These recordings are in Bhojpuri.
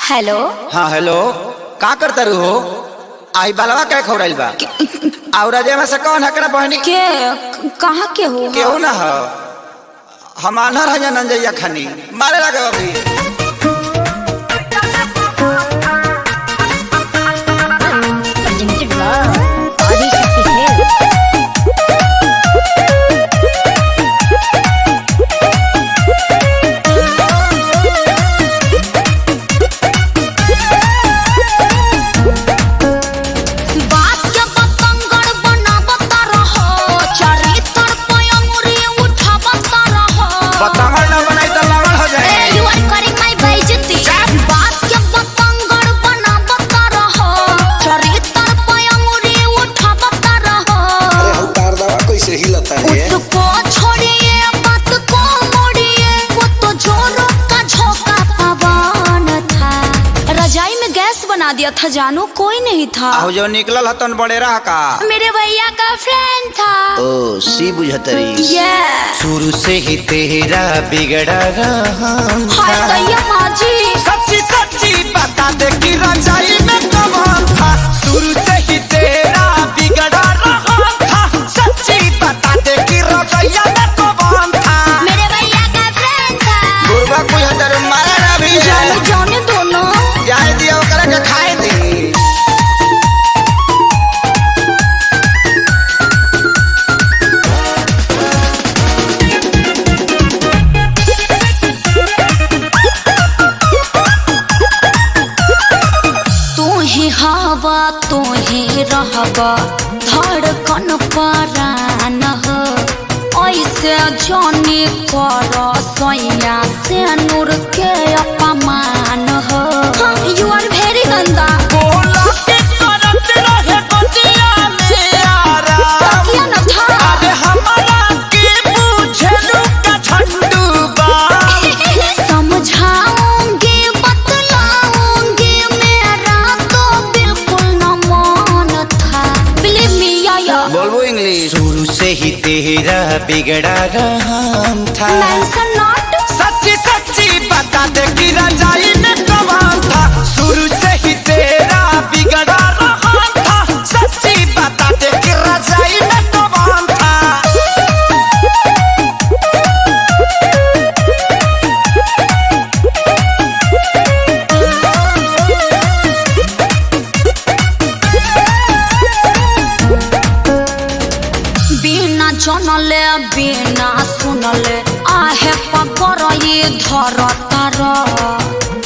हेलो। हाँ हेलो, का करता रू हो? आई बालवा क्या खौराइल बा? और अजय में से कौन हकरा बहनी के कहाँ के हो? केहू ना हो, हम आनर है नंजैया खानी मारे लगे अभी। बना दिया था, जानो कोई नहीं था। जो निकलल हतन बड़े रहा का मेरे भैया का फ्रेंड था। ओ सी बुझतरी। शुरू से ही तेरा बिगड़ा रहा माँ जी। सच्ची सच्ची बता दे कि रजाई में कौन था। शुरू से ही तेरा बिगड़ा रहा था। सच्ची बता दे कि रजाइया में कौन था। मेरे भैया का फ्रेंड था। बुरबा कोई हदर मारा ना भी जाने दोनों जाए दिया ओकरा के खाए दी। हवा तो ही रहबा धड़कन परान हो। ऐसे जाने कर सोया से नूर के अपमान हो। यू आर वेरी गंदा। शुरू से ही तेरा बिगड़ा रहा था। सच्ची सच्ची बता दे कि रजाई में कौन था। शुरू से ही तेरा बिगड़ा रहा था। सच्ची बता दे कि रजाई में कौन था। बिना जनले बिना सुनले आहे पकर ये धर तार।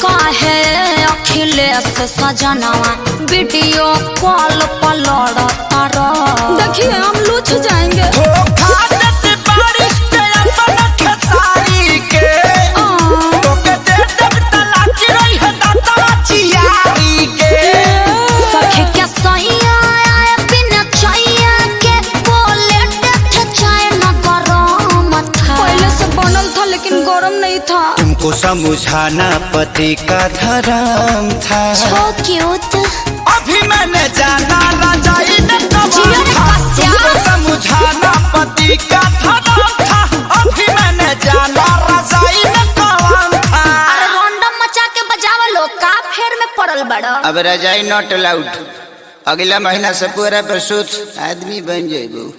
काहे अखिलेश सजनवा वीडियो कॉल पर लड़ तार। देखिए हम लूच जाएंगे। गरम नहीं था। तुमको समझाना पति का धर्म था। क्यूट। अभी मैंने जाना रजाई में कौन था। तुमको समझाना पति का धर्म था। अभी मैंने जाना रजाई में कौन था। अरे रैंडम मचा के बजावा लो का फेर में पड़ल बड़ा। अब रजाई नॉट अलाउड। अगला महीना से पूरा प्रसूत आदमी बन जाएगो।